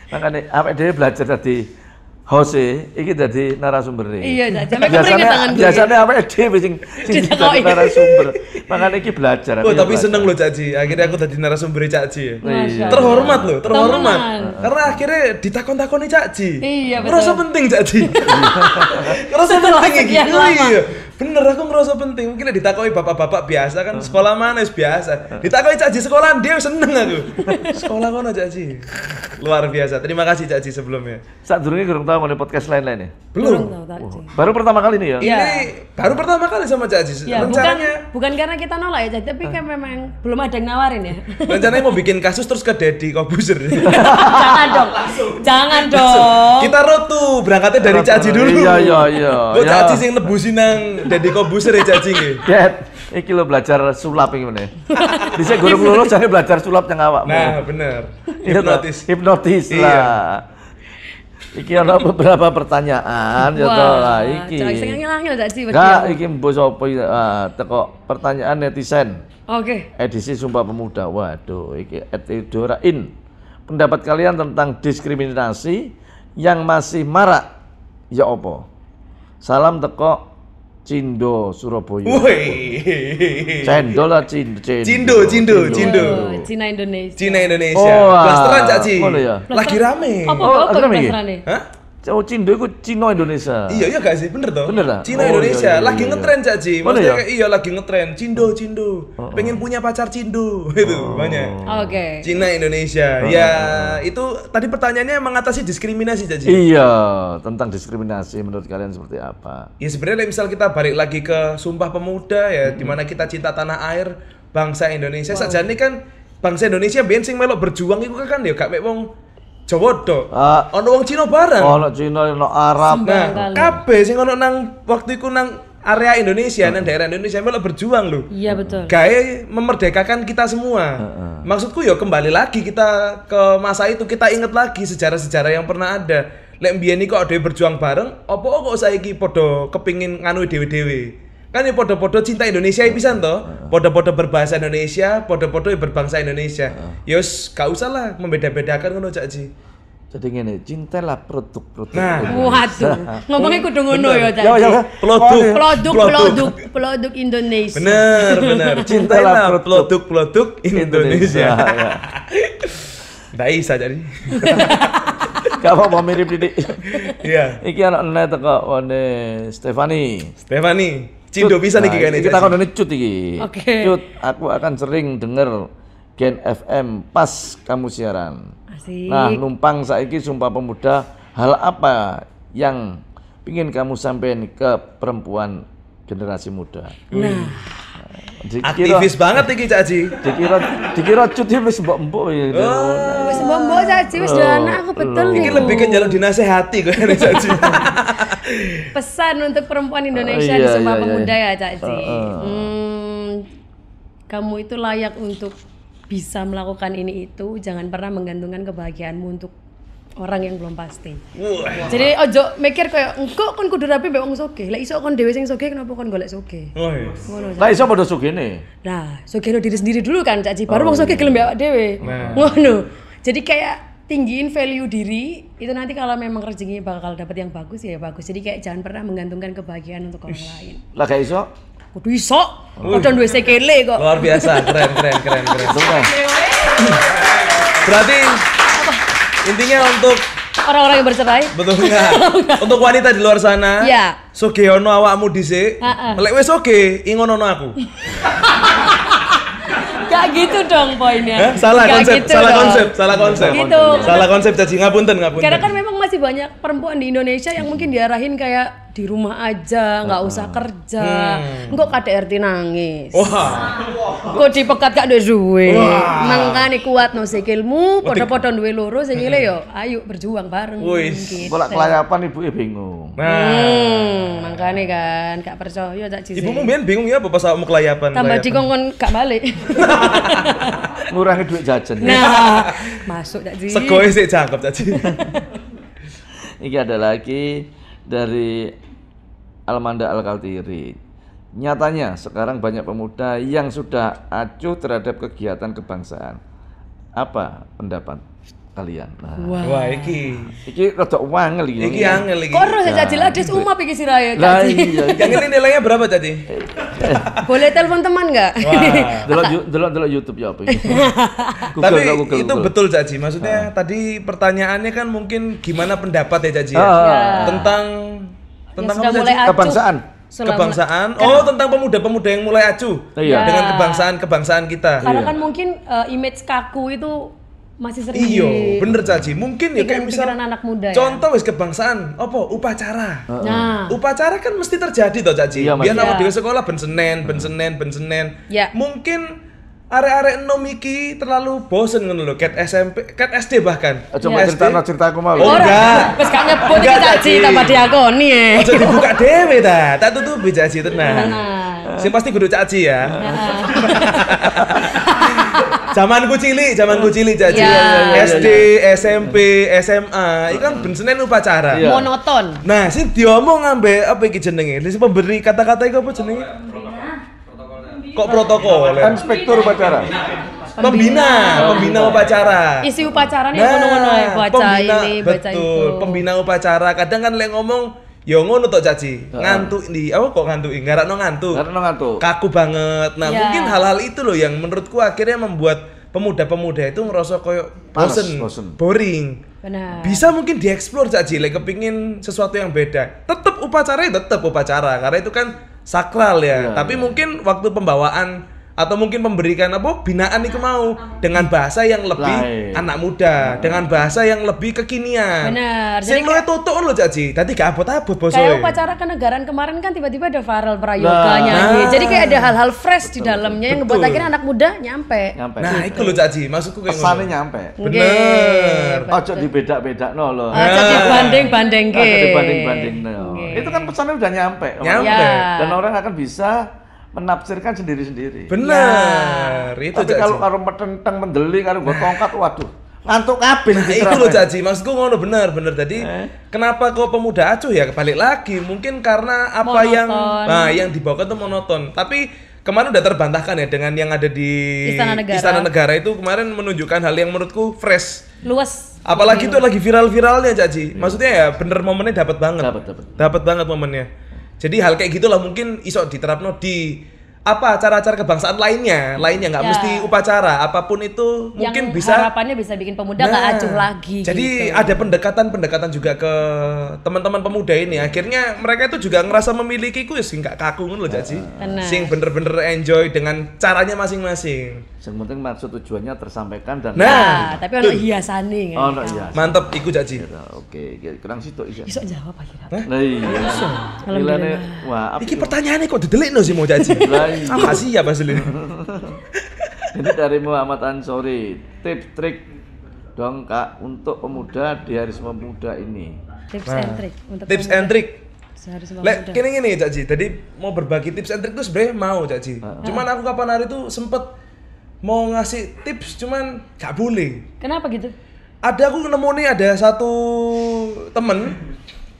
makanya awake dhewe belajar tadi host iki dadi narasumber. Iya, Cak Ji. Sampai keperinget tangan gue. Biasanya awake dhewe sing Ditakoki. dadi narasumber. Makanya iki belajar. Oh, aku tapi belajar. seneng loh Cak Ji. Akhirnya aku tadi narasumber Cak Ji ya. Masya Allah. Terhormat loh, terhormat. Temenan. Karena akhirnya ditakon-takoni Cak Ji. Iya, betul. Ngerasa penting Cak Ji. Ngerasa penting iki. sekian lama. Iya. Bener aku ngerasa penting. Mungkin ditakoni bapak-bapak biasa kan sekolah mana wis biasa. Ditakoni Cak Ji sekolahan dia seneng aku. Sekolah kono Cak Ji. Luar biasa. Terima kasih Cak Ji sebelumnya. Sadurunge kurang tahu mulai podcast lain-lain ya. Kurang Belum. tahu, Cak Ji. Baru pertama kali nih ya. Iya. Ini baru pertama kali sama Cak Ji. Ya, Rencananya bukan karena kita nolak ya, Cak Ji, tapi kan memang belum ada yang nawarin ya. rencananya mau bikin kasus terus ke Deddy Kobuser. Jangan dong. Jangan dong. Kita road tuh berangkatnya dari Cak Ji dulu. Iya. Gue Cak Ji sing nebusin nang Deddy Kobuser ya Cak Ji nggih. Dad, iki lo belajar sulap iki meneh. Dhisik gurung lulus jane belajar sulap yang awakmu. Nah, bener. Iya toh? Hipnotis. Hipnotis Iya. lah. Iki ada beberapa pertanyaan ya toh lah iki. Cak Ji ngilangin Cak Ji. Enggak, iki mbok sapa iki? Teko pertanyaan netizen. Oke. Edisi Sumpah Pemuda. Waduh, iki @edorain. Pendapat kalian tentang diskriminasi yang masih marak ya apa? Salam teko Cindo Surabaya. Woi. Cendol lah Cindo. Cindo. Oh, Cina Indonesia. Cina Indonesia. Oh, Blasteran Cak Ji. ngono ya? Lagi rame. Apa Oh, kok ada lagi? dasarane? Hah? Oh, Cindo itu Cino Indonesia. Iya gak sih? Bener toh? Bener lah? Cina Oh, Indonesia iya. lagi ngetren Cak Ji. Mana Maksudnya ya? kayak iya lagi ngetren. Cindo. Pengen punya pacar Cindo. Itu banyak. Oke. Cina Indonesia. Ya, itu tadi pertanyaannya mengatasi diskriminasi Cak Ji. Iya, tentang diskriminasi menurut kalian seperti apa? Ya sebenarnya misal kita balik lagi ke Sumpah Pemuda ya, dimana kita cinta tanah air, bangsa Indonesia. Sajane kan bangsa Indonesia biyen sing melok berjuang iku kan ya gak mek wong Jawa tok. Ah. Ono wong Cina bareng. Ono Cina, ono Arab. Nah, kabeh sing ono nang waktu iku nang area Indonesia, nang daerah Indonesia melok berjuang lho. Iya betul. Gawe memerdekakan kita semua. Maksudku ya kembali lagi kita ke masa itu, kita inget lagi sejarah-sejarah yang pernah ada. Lek mbiyen iki kok dhewe berjuang bareng, apa kok saiki padha kepingin nganu dhewe-dhewe. Kan ya podo-podo cinta Indonesia pisan toh, podo-podo berbahasa Indonesia, podo-podo berbangsa Indonesia. Yus, gak usah lah membeda-bedakan ngono Cak Ji. Jadi ngene, cintailah produk-produk. Nah. Waduh, ngomongnya kudu ngono ya Cak. Ya. Produk Indonesia. Bener. Cintailah produk Indonesia. Ya. Nggak bisa jadi. Gak apa-apa mirip didik. Iya. Iki anak teko one Stefani. Cindo bisa nih kayaknya. Kita kondone cut iki. Oke. Cut, aku akan sering denger Gen FM pas kamu siaran. Asik. Nah, numpang saiki Sumpah Pemuda, hal apa yang pingin kamu sampein ke perempuan generasi muda? Nah, Aktivis banget iki Cak Ji. dikira cut iki wis mbok-mbok ya. wis mbok Cak Ji, wis anak aku betul Iki nih. lebih ke jalur dinasehati kayaknya Cak Ji. Pesan untuk perempuan Indonesia Iya, di Sumpah iya, iya. Pemuda ya Cak Ji. Kamu itu layak untuk bisa melakukan ini itu, jangan pernah menggantungkan kebahagiaanmu untuk orang yang belum pasti. Jadi ojo mikir kayak engko kon kudu rapi mbek wong sugih. Lah iso kon dhewe sing sugih kenapa kon golek sugih? Oh iya. Ngono. Lah iso padha sugene. Nah, sugihno diri sendiri dulu kan Cak Ji, baru wong sugih gelem mbek awak dhewe. Ngono. Jadi kayak tinggiin value diri, itu nanti kalau memang rezekinya bakal dapat yang bagus ya bagus. Jadi kayak jangan pernah menggantungkan kebahagiaan untuk orang lain. Lah gak iso. Kudu iso. Padha duwe sekele kok. Luar biasa, keren. Sumpah. Berarti intinya untuk Orang-orang yang bercerai. betul enggak? Untuk wanita di luar sana, Iya. sogeono awakmu dhisik. Lek wis oke, ingono aku. Gak gitu dong poinnya. Salah Gak konsep, gitu salah dong. konsep, salah konsep. Gitu. Salah konsep Caci, ngapunten. Karena kan memang masih banyak perempuan di Indonesia yang mungkin diarahin kayak di rumah aja, nggak usah kerja. Engkau KDRT nangis. Wah. Kok dipekat gak duwe. Mangkane kuat no sikilmu, podo-podo duwe loro sikile yo. Ayo berjuang bareng. Wis. Gitu. Bolak kelayapan ibuke bingung. Nah, Makanya kan gak percaya Cak Cici. ibumu mbiyen bingung ya apa pas awakmu kelayapan. Tambah dikongkon gak balik. Ngurangi duit jajan. Nah, masuk Cak Cici. Segoe sik cakep Caci. Ini ada lagi dari Almanda Al-Kaltiri. Nyatanya sekarang banyak pemuda yang sudah acuh terhadap kegiatan kebangsaan. Apa pendapat kalian? Nah, Wah, iki rada wangel iki. iki angel iki. Koro Cak Cici lades umap iki sirahe Lah Cak Cici. iya. Yang ini nilainya berapa Caci? Boleh telepon teman enggak? Wah. Delok YouTube ya apa ini? Tapi Google. itu betul Caci. Maksudnya tadi pertanyaannya kan mungkin gimana pendapat ya Caci ya? Tentang Yang apa sudah Caci? mulai acuh. Kebangsaan. Kebangsaan. Oh, tentang pemuda-pemuda yang mulai acuh. Iya. Dengan kebangsaan kita. Karena kan mungkin image kaku itu masih sering Iya, bener Caci. Mungkin ya kayak misal pikiran anak muda ya. contoh wis kebangsaan, apa upacara. Nah, Upacara kan mesti terjadi toh Caci. Iya, Mas. Biar awak Iya. dhewe sekolah ben Senen. Ya. Mungkin arek-arek enom iki terlalu bosen ngono lho, ket SMP, ket SD bahkan. Coba cerita aku mau. Oh, enggak. Wis gak nyebut Enggak, iki Cak Cici Caci. tambah diakoni ya. Aja dibuka dhewe ta, tak tutupi Caci tenang. Nah. Sing pasti kudu Caci ya. Zamanku cilik Caci. Ya. SD, SMP, SMA, itu kan ben Senen upacara. Iya. Monoton. Nah, sing diomong ambek apa iki jenenge? Sing pemberi kata-kata iku apa jenenge? Kok protokol? Inspektur upacara. Pembina upacara. Isi upacaranya ngono-ngono ae, baca ini, baca itu. betul. Pembina upacara. Kadang kan lek ngomong ya ngono tok Caci. Ngantuk ndi? Apa kok ngantuk? Ngarakno ngantuk. Karena ngantuk. Kaku banget. Nah, Ya. mungkin hal-hal itu loh yang menurutku akhirnya membuat pemuda-pemuda itu ngerasa koyo bosen, boring. Benar. Bisa mungkin dieksplor Caci, like kepingin sesuatu yang beda. Tetap upacara karena itu kan sakral ya. Tapi mungkin waktu pembawaan atau mungkin memberikan binaan iku mau dengan bahasa yang lebih Lain. anak muda, dengan bahasa yang lebih kekinian. Benar. Sing luwih tutuk lho Caci. Dadi gak abot-abot bosoe. Kayak upacara kenegaraan kemarin kan tiba-tiba ada Farel Prayoganya. Jadi kayak ada hal-hal fresh di dalamnya yang ngebuat akhirnya anak muda nyampe. Nah, iku lho Caci, maksudku kayak Pesannya nyampe. Bener. Ojo dibeda-bedakno lho. Aja dibanding-banding Ojo dibanding-bandingno. Itu kan pesannya udah nyampe. Nyampe. Ya. Dan orang akan bisa menafsirkan sendiri-sendiri. Bener. Itu Tapi Caci. kalau karo metenteng mendeli karo nggo tongkat, waduh, ngantuk kabeh Nah, itu loh Caci, maksudku ngono bener. Tadi kenapa kok pemuda acuh ya balik lagi? Mungkin karena apa Monoton. yang dibawakan tuh monoton. Tapi kemarin udah terbantahkan ya dengan yang ada di Istana Negara. Itu kemarin menunjukkan hal yang menurutku fresh. Luas. Apalagi itu lagi viral-viralnya Caci. Maksudnya ya bener momennya dapat banget. Dapat. Banget momennya. Jadi hal kayak gitulah mungkin iso diterapno di acara-acara kebangsaan lainnya nggak mesti upacara, apapun itu mungkin yang bisa harapannya bisa bikin pemuda nggak acuh lagi. Jadi gitu. ada pendekatan juga ke teman-teman pemuda ini. Akhirnya mereka itu juga ngerasa memiliki sing gak kaku ngono lho Caci. Benar. Sing bener-bener enjoy dengan caranya masing-masing. Yang penting maksud tujuannya tersampaikan dan Nah, tapi ono hiasane kan. oh no, iya. Mantep iku Caci. Oke, kurang situ iya. Iso jawab akhirnya. Nah, iya. Nilainya wah, Iki pertanyaannya kok didelikno sih mau Caci. Apa sih ya Mas Lin? Jadi dari Muhammad Ansori, tips trik dong Kak untuk pemuda di Hari Sumpah Pemuda ini. Tips and trick untuk Tips pemuda. and trick. Sehari Sumpah Lek Pemuda. gini Caci. Tadi mau berbagi tips and trick tuh sebenarnya mau Caci. Cuman aku kapan hari itu sempet mau ngasih tips cuman gak boleh. Kenapa gitu? Ada aku nemu nih ada satu temen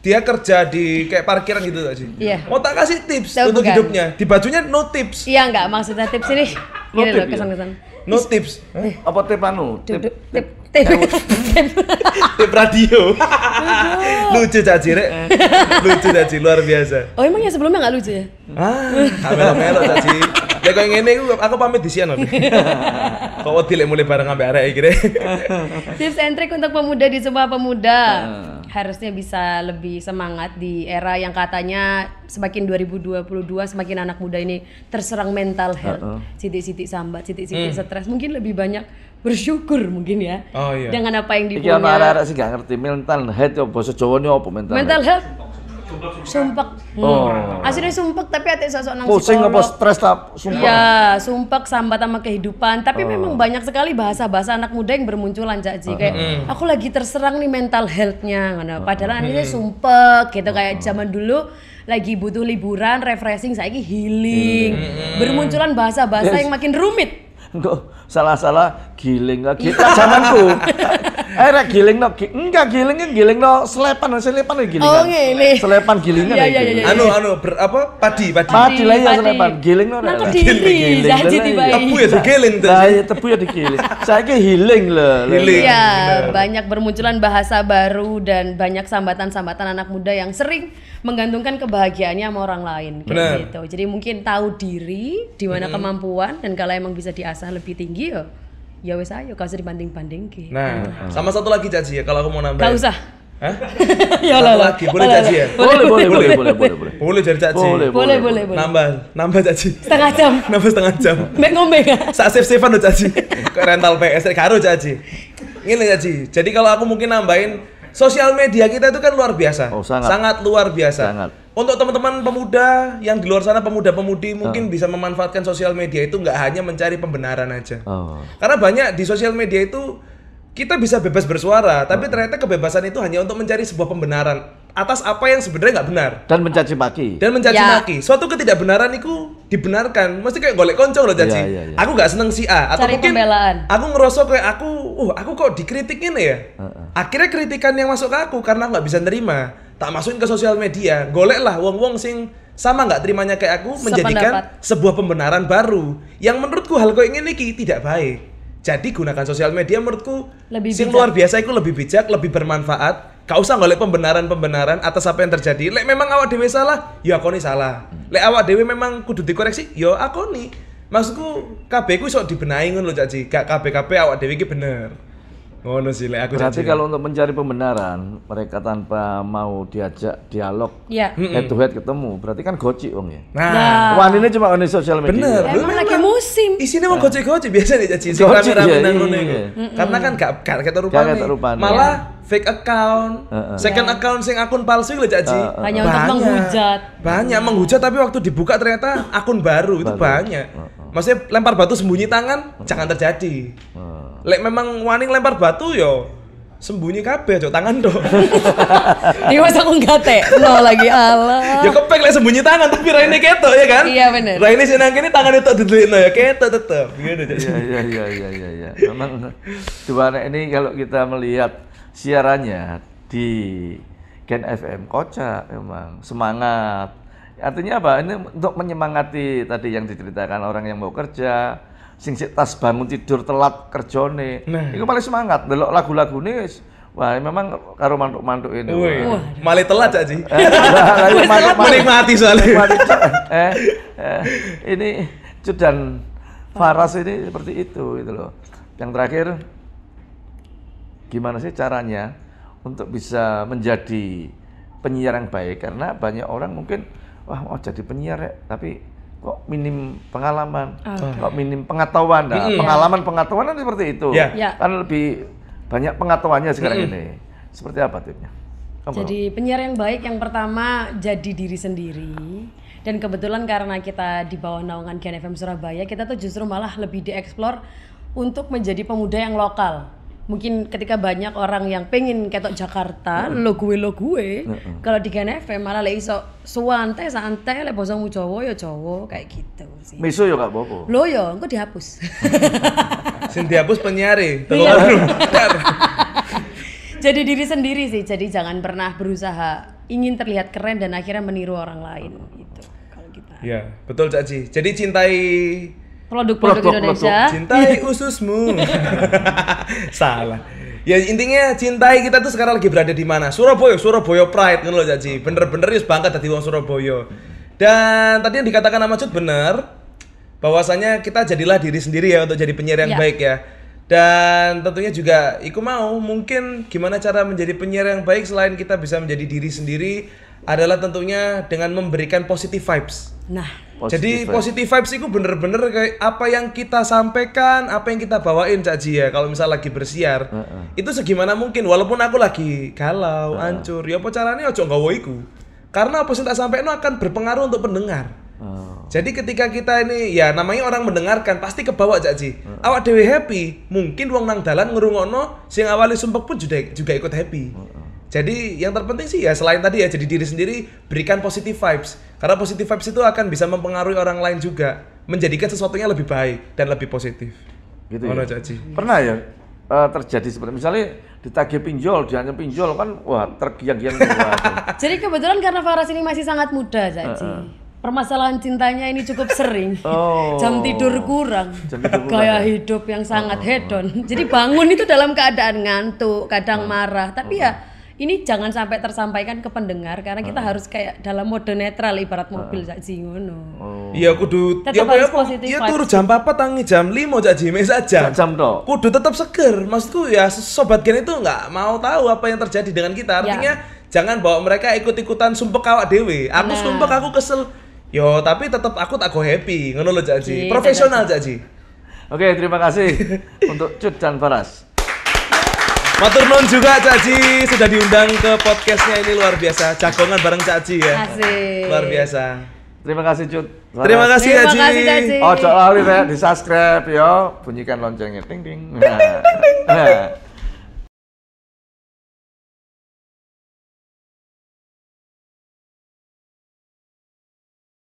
dia kerja di kayak parkiran gitu Caci. Iya. Mau tak kasih tips Tahu untuk bukan? hidupnya. Di bajunya no tips. Iya enggak maksudnya tips ini. Gini tip loh ya? kesan-kesan. No tips. Apa tip anu? Tip Tip tip. Tip radio. Lucu Caci rek. Lucu Caci luar biasa. Oh emang ya sebelumnya nggak lucu ya? Melo Caci. Lek koyo ngene aku pamit disian lho. Kok wedi lek mulai bareng ambek arek iki rek. Tips and trick untuk pemuda di Sumpah Pemuda. Harusnya bisa lebih semangat di era yang katanya semakin 2022 semakin anak muda ini terserang mental health. Sitik-sitik sambat, sitik-sitik stres. Mungkin lebih banyak bersyukur mungkin ya. Oh iya. Dengan apa yang Iki dipunya. ana arek sih gak ngerti mental health ya basa Jawane apa mental. Mental health. Sumpek. Oh. Aslinya sumpek tapi ate sosok nang Pusing apa psikolog. stres tak sumpah. Iya, sumpek sambat sama kehidupan. Tapi memang banyak sekali bahasa-bahasa anak muda yang bermunculan Cak Ji. Kayak aku lagi terserang nih mental health-nya. Padahal anaknya sumpek gitu kayak zaman dulu lagi butuh liburan, refreshing, saiki healing. Bermunculan bahasa-bahasa yang makin rumit. Enggak salah-salah giling lah kita zamanku. Rek giling no enggak giling no selepan gilingan. Oh, ngene. Selepan gilingan. Iya, iya, iya. Anu padi. Padi lah ya Padi. selepan giling no. Nang Kediri, Jaji tiba Tebu ya digeling tuh. Lah ya tebu ya digiling. Saiki healing lho. Healing. Iya, banyak bermunculan bahasa baru dan banyak sambatan-sambatan anak muda yang sering menggantungkan kebahagiaannya sama orang lain kayak Bener. gitu. Jadi mungkin tahu diri, di mana kemampuan dan kalau emang bisa diasah lebih tinggi ya wes ayo kau usah dibanding-banding ke. Nah, sama satu lagi Caci ya kalau aku mau nambahin. Gak usah. Hah? Ya Satu lah. lagi, boleh Caci ya? Boleh. Boleh dari Caci. Boleh. Nambah Caci. Setengah jam. Nambah setengah jam. Mek ngombe gak? Sak save-savean lo Caci. Ke rental PS karo Caci. Ngene Caci. Jadi kalau aku mungkin nambahin sosial media kita itu kan luar biasa. Oh, sangat. Sangat luar biasa. Sangat. Untuk teman-teman pemuda yang di luar sana pemuda-pemudi mungkin bisa memanfaatkan sosial media itu nggak hanya mencari pembenaran aja. Oh. Karena banyak di sosial media itu kita bisa bebas bersuara, tapi ternyata kebebasan itu hanya untuk mencari sebuah pembenaran atas apa yang sebenarnya nggak benar Dan mencaci maki. dan mencaci Ya. maki. Suatu ketidakbenaran itu dibenarkan. Mesti kayak golek konco loh Caci. Iya. Aku nggak seneng si A atau Cari mungkin pembelaan. aku ngerasa kayak aku kok dikritikin ya. Akhirnya kritikan yang masuk ke aku karena nggak bisa nerima, tak masukin ke sosial media. Golek lah wong-wong sing sama nggak terimanya kayak aku menjadikan sebuah pembenaran baru yang menurutku hal kayak gini tidak baik. Jadi gunakan sosial media menurutku Lebih sing bijak. luar biasa itu lebih bijak, lebih bermanfaat. Gak usah golek pembenaran atas apa yang terjadi. Lek memang awak dewe salah, ya aku nih salah. Lek awak dewe memang kudu dikoreksi, ya aku nih. Maksudku kabeh ku iso dibenahi ngono lho Caci. Gak kabeh awak dewe iki bener. Ngono sih lek aku Berarti Caci. kalau untuk mencari pembenaran, mereka tanpa mau diajak dialog Iya. head to head ketemu, berarti kan gocik wong ya. Nah, Wah, ini cuma di sosial media. bener. Emang lagi musim. Isinya mau gocek-gocek biasa nih Caci. Gocek, Sing rame-rame iya, nang iya, ngono iya. iku. Karena kan gak ketok Gak rupane. ketok rupane. Malah fake account, second account sing akun palsu lho Caci. Hanya untuk menghujat. Banyak menghujat tapi waktu dibuka ternyata akun baru itu banyak. Maksudnya lempar batu sembunyi tangan jangan terjadi. Lek memang wani lempar batu yo sembunyi kabeh cok tangan dong. Dia masa aku enggak tekno lagi Allah. Ya kepek lek sembunyi tangan tapi raine ketok ya kan? Iya, bener. Raine sing nang kene tangane tok didelikno ya ketok tetep. Ngono Cak. Iya. Memang dua anak ini kalau kita melihat siarannya di Gen FM kocak memang semangat. Artinya apa? Ini untuk menyemangati tadi yang diceritakan orang yang mau kerja, sing sik tas bangun tidur telat kerjone. Itu paling semangat. Delok lagu-lagu ini, wah memang karo mantuk-mantuk ini. Malah telat Cak Ji. Mantuk-mantuk. Menikmati soalnya. Ini Cut dan Faras ini seperti itu gitu loh. Yang terakhir, gimana sih caranya untuk bisa menjadi penyiar yang baik? Karena banyak orang mungkin, wah mau jadi penyiar ya, tapi kok minim pengalaman, kok minim pengetahuan. Nah, pengalaman-pengetahuan kan seperti itu. Ya. Kan lebih banyak pengetahuannya sekarang ini. Seperti apa tipnya? Jadi penyiar yang baik yang pertama jadi diri sendiri. Dan kebetulan karena kita di bawah naungan Gen FM Surabaya, kita tuh justru malah lebih dieksplor untuk menjadi pemuda yang lokal. Mungkin ketika banyak orang yang pengen ketok Jakarta, lo gue. Kalau di Gen FM malah lek iso santai lek bosomu Jawa ya Jawa kayak gitu sih. Miso ya Kak Bopo. Lo yo engko dihapus. Sing dihapus penyiare. Jadi diri sendiri sih. Jadi jangan pernah berusaha ingin terlihat keren dan akhirnya meniru orang lain gitu. Kalau kita. Ya, betul Cak Ji. Jadi cintai Produk-produk Indonesia. cintai ususmu. Salah. Ya intinya cintai kita tuh sekarang lagi berada di mana? Surabaya Pride ngono lho Cak Ji. Bener-bener wis bangga dadi wong Surabaya. Dan tadi yang dikatakan sama Cut bener, bahwasanya kita jadilah diri sendiri ya untuk jadi penyiar yang baik ya. Dan tentunya juga iku mau mungkin gimana cara menjadi penyiar yang baik selain kita bisa menjadi diri sendiri adalah tentunya dengan memberikan positive vibes. Nah, jadi positive vibes itu bener-bener kayak apa yang kita sampaikan, apa yang kita bawain Cak Ji ya. Kalau misal lagi bersiar, itu segimana mungkin. Walaupun aku lagi galau, hancur, ya apa caranya ojo nggawa iku. Karena apa sing tak sampaikan akan berpengaruh untuk pendengar. Jadi ketika kita ini ya namanya orang mendengarkan pasti kebawa Cak Ji. Awak dhewe happy, mungkin wong nang dalan ngrungokno sing awali sumpek pun juga ikut happy. Jadi yang terpenting sih ya selain tadi ya jadi diri sendiri, berikan positive vibes. Karena positive vibes itu akan bisa mempengaruhi orang lain juga, menjadikan sesuatunya lebih baik dan lebih positif. Gitu ya. ya. Pernah ya terjadi seperti misalnya ditagih pinjol, diancam pinjol kan wah tergiang-giang semua. jadi kebetulan karena Faras ini masih sangat muda Caci. Permasalahan cintanya ini cukup sering. Jam tidur kurang. Gaya hidup yang sangat hedon. Jadi bangun itu dalam keadaan ngantuk, kadang marah. Tapi ya ini jangan sampai tersampaikan ke pendengar karena kita harus kayak dalam mode netral ibarat mobil Cak Ji ngono. Iya kudu tetap harus positif ya vibes. turu jam 4 tangi jam 5 Cak Ji saja. Jam tok. Kudu tetap seger. Maksudku ya sobat Gen itu nggak mau tahu apa yang terjadi dengan kita. Artinya jangan bawa mereka ikut-ikutan sumpek awak dewe. Aku sumpek aku kesel. Yo tapi tetap aku tak go happy ngono lho Cak Ji. Profesional Cak Ji. Oke, terima kasih untuk Cut dan Faras. Matur nuwun juga Cak Ji sudah diundang ke podcastnya ini luar biasa. Jagongan bareng Cak Ji ya. Asik. Luar biasa. Terima kasih Cut. Faras. Terima kasih Cak Ji. Terima kasih Cak Ji. Ojo lali di subscribe yo, bunyikan loncengnya ting ting. Nah.